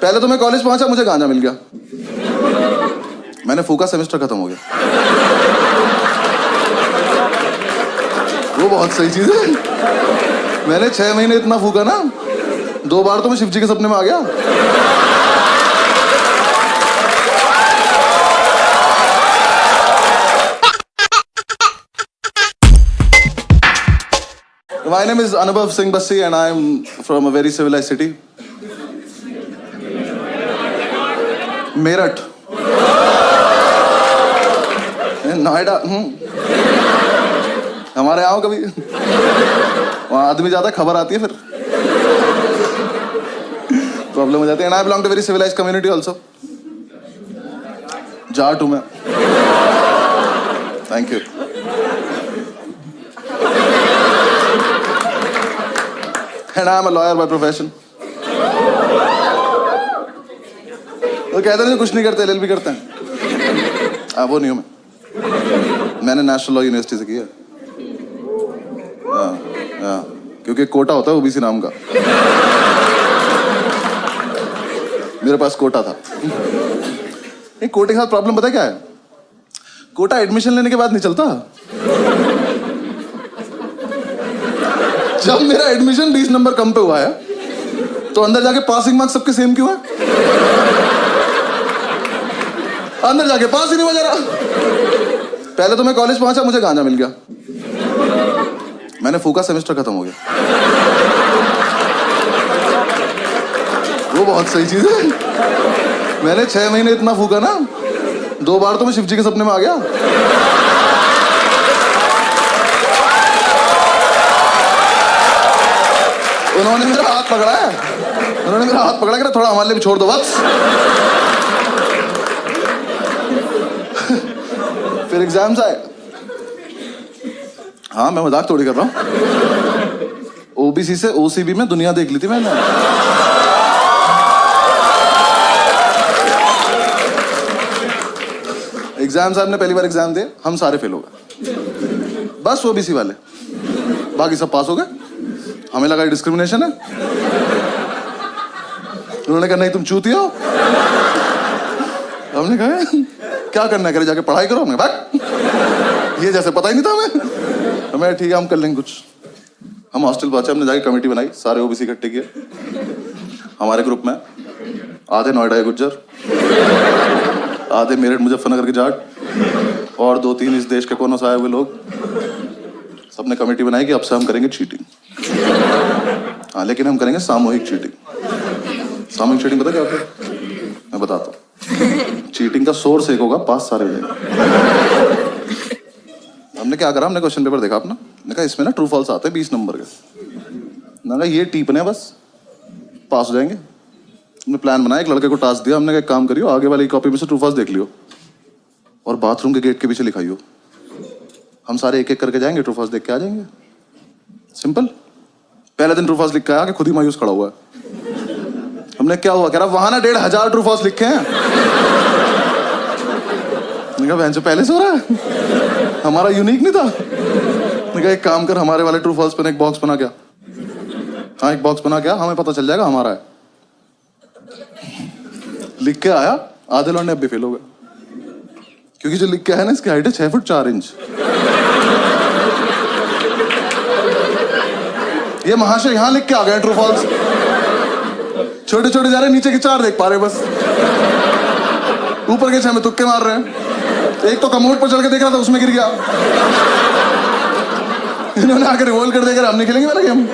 पहले तो मैं कॉलेज पहुंचा, मुझे गांजा मिल गया, मैंने फूका, सेमेस्टर खत्म हो गया। वो बहुत सही चीज है। मैंने 6 महीने इतना फूका ना, 2 बार तो मैं शिव जी के सपने में आ गया। My name is Anubhav Singh Bassi and I am from a very civilized city. Meerut, Noida. हमारे आओ कभी, वहाँ आदमी ज्यादा, खबर आती है फिर प्रॉब्लम हो जाती है। And I belong to very civilized community also. Jat हूँ मैं। Thank you. And I am a lawyer by profession. तो कहते हैं कुछ नहीं करते, LLB करते हैं। वो नहीं हूँ मैंने नेशनल लॉ यूनिवर्सिटी से किया। क्योंकि कोटा होता है ओबीसी नाम का, मेरे पास कोटा था। एक कोटे के साथ प्रॉब्लम पता है क्या है? कोटा एडमिशन लेने के बाद नहीं चलता। जब मेरा एडमिशन 20 नंबर कम पे हुआ है, तो अंदर जाके पासिंग मार्क्स सबके सेम क्यों है? अंदर जाके पास ही नहीं हो जा रहा। पहले तो मैं कॉलेज पहुंचा, मुझे गांजा मिल गया, मैंने फूका, सेमेस्टर खत्म हो गया। वो बहुत सही चीज है। मैंने 6 महीने इतना फूका ना, 2 बार तो मैं शिव जी के सपने में आ गया। उन्होंने मेरा हाथ पकड़ा है, उन्होंने मेरा हाथ पकड़ा कि थोड़ा हमारे लिए भी छोड़ दो बस। फिर एग्जाम्स आए। हाँ, मैं मजाक थोड़ी कर रहा हूँ। ओबीसी से ओसीबी में दुनिया देख ली थी मैंने। एग्जाम साहब ने पहली बार एग्जाम दिए, हम सारे फेल हो गए, बस ओबीसी वाले, बाकी सब पास हो गए। हमें लगा डिस्क्रिमिनेशन है। उन्होंने कहा नहीं तुम चूतिया हो। हमने कहा क्या करना है, करे जाके पढ़ाई करो। हमने कहा ये जैसे पता ही नहीं था हमें ठीक है हम कर लेंगे कुछ। हम हॉस्टल पहुंचे, हमने जाके कमेटी बनाई, सारे ओबीसी इकट्ठे किए। हमारे ग्रुप में आधे नोएडा के गुज्जर, आधे मेरठ मुजफ्फरनगर के जाट, और 2-3 इस देश के कोनों से आए हुए लोग। सबने कमेटी बनाई कि अब से हम करेंगे चीटिंग। हाँ, लेकिन हम करेंगे सामूहिक चीटिंग। सामूहिक चीटिंग पता क्या होता है? मैं बताता हूँ। चीटिंग का सोर्स एक होगा, पास सारे हो जाएंगे। हमने क्या करा, हमने क्वेश्चन पेपर देखा अपना, मैंने कहा इसमें ना ट्रू फॉल्स आते हैं 20 नंबर के। मैंने कहा ये टीपने बस, पास हो जाएंगे। हमने प्लान बनाया, एक लड़के को टास्क दिया, हमने कहा एक काम करियो, आगे वाली कॉपी में से ट्रू फॉल्स देख लियो और बाथरूम के गेट के पीछे लिखाइयो। हम सारे एक एक करके जाएंगे, ट्रू फॉल्स देख के आ जाएंगे। सिंपल। पहले दिन ट्रू फॉल्स लिख के आया कि खुद ही मायूस खड़ा हुआ है। हमने क्या हुआ, कह रहा वहां ना 1500 ट्रू फॉल्स लिखे हैं। पहले से हो रहा है, हमारा यूनिक नहीं था। कहा एक काम कर, हमारे वाले ट्रू फॉल्स पे एक बॉक्स बना क्या। हाँ, एक बॉक्स बना क्या, हमें पता चल जाएगा हमारा है। लिख के आया, आधे लौंडे अब भी फेल हो गए, क्योंकि जो लिख के आया ना, इसकी हाइट है 6 फुट 4 इंच। ये महाशय यहाँ लिख के आ गए ट्रू फॉल्स, छोटे छोटे जा रहे, नीचे के 4 देख पा रहे बस, ऊपर के 6 में तुक्के मार रहे हैं। एक तो कमोड पर चढ़ के देख रहा था, उसमें गिर गया। इन्होंने आकर रिवॉल्व कर देकर हम नहीं खेलेंगे वाला गेम,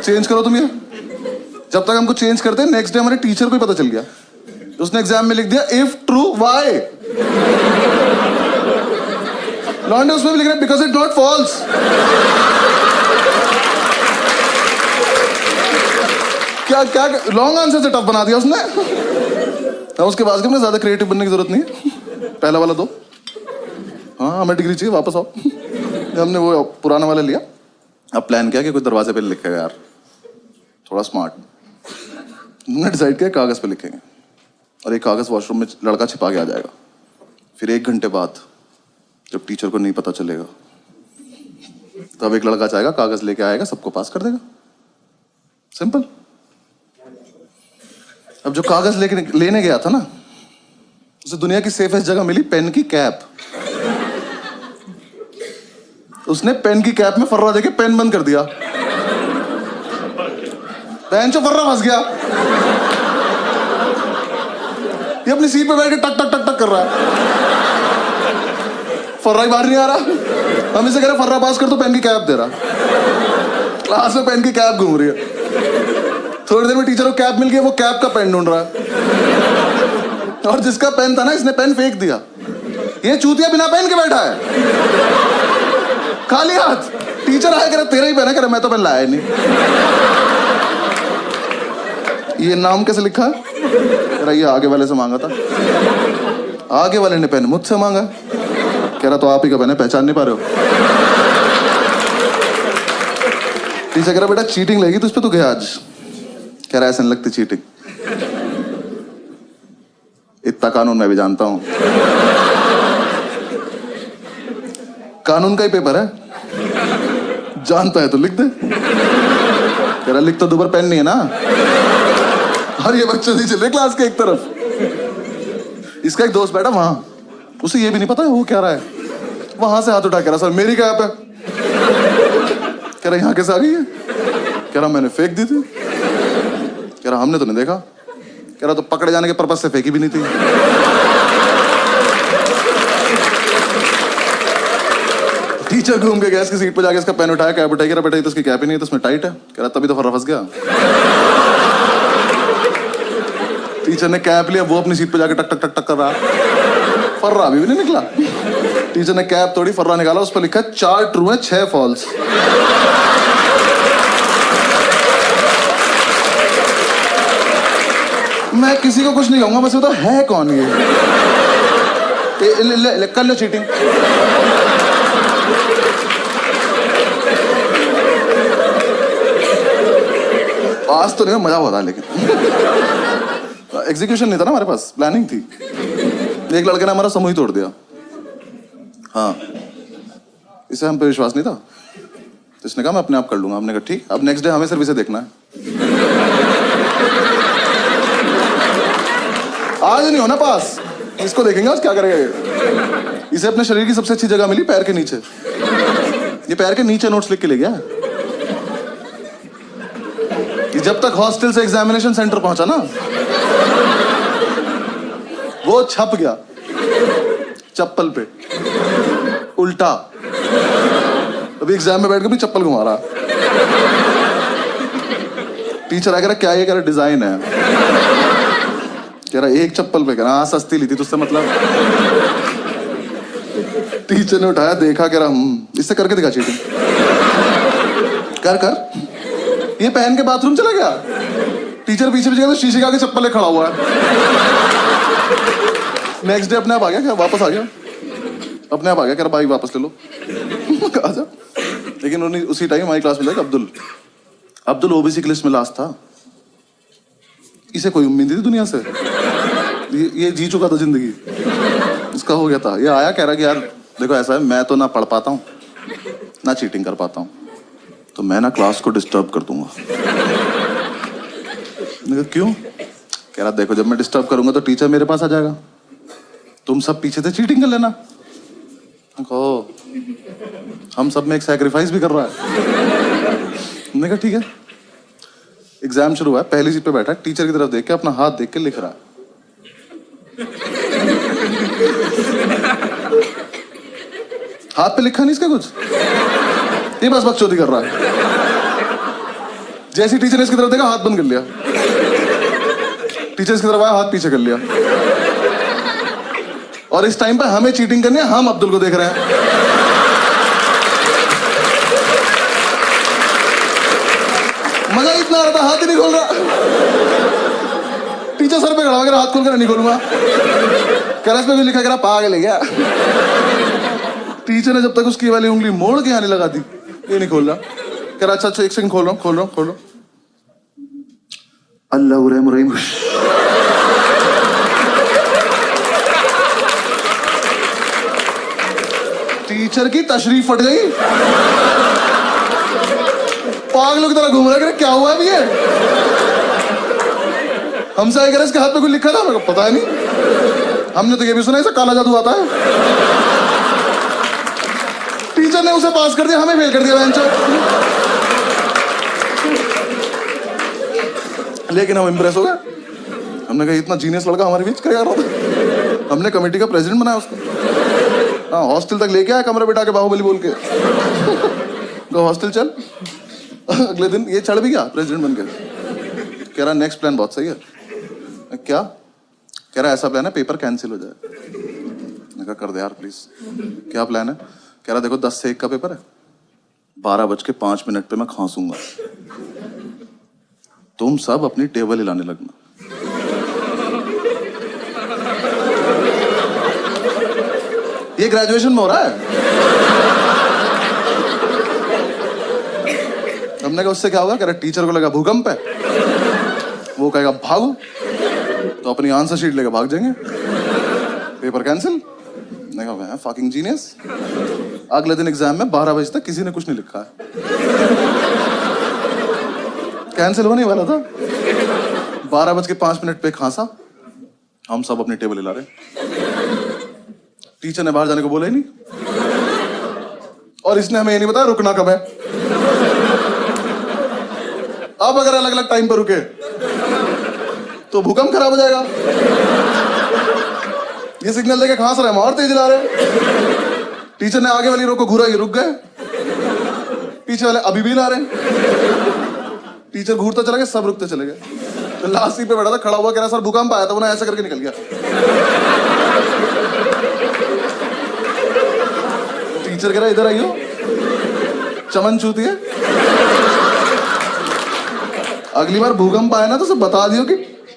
चेंज करो तुम ये। जब तक हमको चेंज करते, नेक्स्ट डे हमारे टीचर को ही पता चल गया, उसने एग्जाम में लिख दिया इफ ट्रू वाई। लॉन्डे उसमें भी लिख रहा है बिकॉज इट नॉट फॉल्स। क्या क्या लॉन्ग आंसर से टफ बना दिया उसने। उसके बाद हमने ज्यादा क्रिएटिव बनने की जरूरत नहीं है, पहला वाला 2। हाँ, हमें डिग्री चाहिए, वापस आओ। हमने वो पुराना वाला लिया, अब प्लान किया कि कोई दरवाजे पे लिखेगा यार, थोड़ा स्मार्ट। हमने डिसाइड किया कागज पे लिखेंगे, और एक कागज वॉशरूम में लड़का छिपा के आ जाएगा। फिर 1 घंटे बाद जब टीचर को नहीं पता चलेगा, तब एक लड़का जाएगा, कागज लेके आएगा, सबको पास कर देगा। सिंपल। अब जो कागज लेने गया था ना, उसे दुनिया की सेफेस्ट जगह मिली पेन की कैप। उसने पेन की कैप में फर्रा देके पेन बंद कर दिया। पेन से फर्रा फंस गया। ये अपनी सीट पे बैठ के टक टक टक टक कर रहा है, फर्रा ही बाहर नहीं आ रहा। हम इसे कह रहे फर्रा पास कर, तो पेन की कैप दे रहा। क्लास में पेन की कैप घूम रही है। थोड़ी देर में टीचर को कैप मिल गई, वो कैप का पेन ढूंढ रहा है। और जिसका पेन था ना, इसने पेन फेंक दिया। ये चूतिया बिना पेन के बैठा है, खाली हाथ। टीचर आया, कह रहा तेरा ही पेन है। कह रहा मैं तो पेन लाया नहीं। ये नाम कैसे लिखा है? कह रहा ये आगे वाले से मांगा था। आगे वाले ने पेन मुझसे मांगा। कह रहा तो आप ही का पेन है, पहचान नहीं पा रहे हो? टीचर कह रहा बेटा चीटिंग लगी तुझ पे, तू गया आज। कह रहा ऐसे नहीं लगती चीटिंग, इतना कानून मैं भी जानता हूं। कानून का ही पेपर है, जानता है तो लिख दे। कह रहा लिख तो दो, पर पेन नहीं है ना। और ये बच्चे नहीं चल रहे क्लास के एक तरफ। इसका एक दोस्त बैठा वहां, उसे ये भी नहीं पता है वो क्या रहा है। वहां से हाथ उठा, कह रहा सर मेरी कैप है। कह रहा यहाँ कैसे आ गई है? कह रहा मैंने फेंक दी थी। कह रहा हमने तो नहीं देखा। कह रहा तो पकड़े जाने के पर्पस से फेंकी भी नहीं थी। टीचर घूम के गया इसकी सीट पे जाके, इसका पेन उठाया, कैप उठाई। कह रहा बेटा ये तो इसकी कैप ही नहीं है, तो इसमें टाइट है। कह रहा तभी तो फर्रा फंस गया। टीचर ने कैप लिया, वो अपनी सीट पे जाके टक टक टक टक कर रहा। फर्रा अभी भी नहीं निकला। टीचर ने कैप तोड़ी, फर्रा निकाला, उस पर लिखा 4 ट्रू है 6 फॉल्स। मैं किसी को कुछ नहीं कहूंगा, बस बताओ है कौन ये? कर लो चीटिंग। आज तो नहीं, मजा हुआ था, लेकिन एग्जीक्यूशन नहीं था ना हमारे पास, प्लानिंग थी। एक लड़के ने हमारा समूह ही तोड़ दिया। हाँ, इसे हम पे विश्वास नहीं था, तो इसने कहा मैं अपने आप कर लूंगा। हमने कहा ठीक। अब नेक्स्ट डे हमें सिर्फ इसे देखना है। आज नहीं होना पास, इसको देखेंगे आज क्या करेगा ये। इसे अपने शरीर की सबसे अच्छी जगह मिली, पैर के नीचे। ये पैर के नीचे नोट्स लिख के ले गया। ये जब तक हॉस्टल से एग्जामिनेशन सेंटर पहुंचा ना, वो छप गया चप्पल पे उल्टा। अभी एग्जाम में बैठ के भी चप्पल घुमा रहा। टीचर आ कह रहा क्या ये? कह रहा डिजाइन है। कह रहा एक चप्पल पे। कह रहा हाँ सस्ती ली थी तुझसे मतलब। टीचर ने उठाया, देखा, कह रहा इससे करके दिखा चीटिंग। कर कर। ये पहन के बाथरूम चला गया। टीचर पीछे पीछे तो शीशे के आगे चप्पल ले खड़ा हुआ है। नेक्स्ट डे अपने आप आ गया, क्या वापस आ गया? अपने आप आ गया, कह रहा भाई वापस ले लो। आजा। लेकिन उसी टाइम हमारी क्लास में था अब्दुल ओबीसी की लिस्ट में लास्ट था। इसे कोई उम्मीद नहीं थी दुनिया से। ये जी चुका था जिंदगी, इसका हो गया था। ये आया, कह रहा कि यार देखो ऐसा है, मैं तो ना पढ़ पाता हूँ ना चीटिंग कर पाता हूँ, तो मैं ना क्लास को डिस्टर्ब कर दूंगा। क्यों? कह रहा देखो जब मैं डिस्टर्ब करूंगा तो टीचर मेरे पास आ जाएगा, तुम सब पीछे से चीटिंग कर लेना। कहो हम सब में एक सैक्रिफाइस भी कर रहा है। मैंने कहा ठीक है। एग्जाम शुरू हुआ है, पहली सीट पे बैठा है, टीचर की तरफ देख के अपना हाथ देख के लिख रहा है। हाथ पे लिखा नहीं इसका कुछ, ये बस बकचोदी कर रहा है। जैसे टीचर ने इसकी तरफ देखा, हाथ बंद कर लिया। टीचर इसकी तरफ आया, हाथ पीछे कर लिया। और इस टाइम पे हमें चीटिंग करनी है, हम अब्दुल को देख रहे हैं। मजा इतना आ रहा था, हाथ ही नहीं खोल रहा। टीचर सर पे खड़ा हो, हाथ खोल कर नहीं खोलूंगा। करस पे भी लिखा, कह रहा पागल है क्या? टीचर ने जब तक उसकी वाली उंगली मोड़ के आने लगा दी, ये नहीं खोल रहा। कह रहा अच्छा एक सेकंड, खोल रहा हूं। अल्लाह रहीम। टीचर की तशरीफ फट गई। पागलों की तरह घूम रहा है, क्या हुआ है ये? हमसे आए कह रहे इसके हाथ पे कुछ लिखा था, मेरे को पता है नहीं, हमने तो ये भी सुना इसे काला जादू आता है। टीचर ने उसे पास कर दिया, हमें फेल कर दिया बेंचो। लेकिन हम इम्प्रेस हो गए, हमने कहा इतना जीनियस लड़का हमारे बीच क्या कर रहा था। हमने कमेटी का प्रेसिडेंट बनाया उसको। हाँ, हॉस्टल तक लेके आया कमरे बिठा के बाहुबली बोल के। तो हॉस्टल चल। अगले दिन ये चढ़ भी गया प्रेसिडेंट बन के। कह रहा नेक्स्ट प्लान बहुत सही है। क्या? कह रहा ऐसा प्लान है पेपर कैंसिल हो जाए। मैंने कहा कर दे यार प्लीज। क्या प्लान है? कह रहा देखो 10 से 1 का पेपर है, 12:05 पे मैं खांसूंगा, तुम सब अपनी टेबल हिलाने लगना। ये ग्रेजुएशन में हो रहा है। हमने कहा उससे क्या होगा? कह रहा टीचर को लगा भूकंप है, वो कहेगा भागो, तो अपनी आंसर शीट लेकर भाग जाएंगे, पेपर कैंसिल। मैंने कहा फकिंग जीनियस। अगले दिन एग्जाम में 12 बजे तक किसी ने कुछ नहीं लिखा है, कैंसिल होने वाला था। 12:05 पे खांसा, हम सब अपनी टेबल हिला रहे। टीचर ने बाहर जाने को बोला ही नहीं, और इसने हमें ये नहीं बताया रुकना कब है। अब अगर अलग अलग टाइम पर रुके तो भूकंप खराब हो जाएगा। ये सिग्नल देके खांस रहे हैं, और तेज ला रहे। टीचर ने आगे वाली रो को घूरा, ये रुक गए, पीछे वाले अभी भी ला रहे हैं। टीचर घूरता चला गया, सब रुकते चले गए। तो लास्ट सीट पे बैठा था, खड़ा हुआ, कह रहा सर भूकंप आया था, उन्हें ऐसा करके निकल गया। टीचर कह रहा इधर आइयो, चमन चूती है, अगली बार भूकंप आए ना तो सब बता दियो कि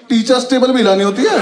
टीचर्स टेबल भी हिलानी होती है।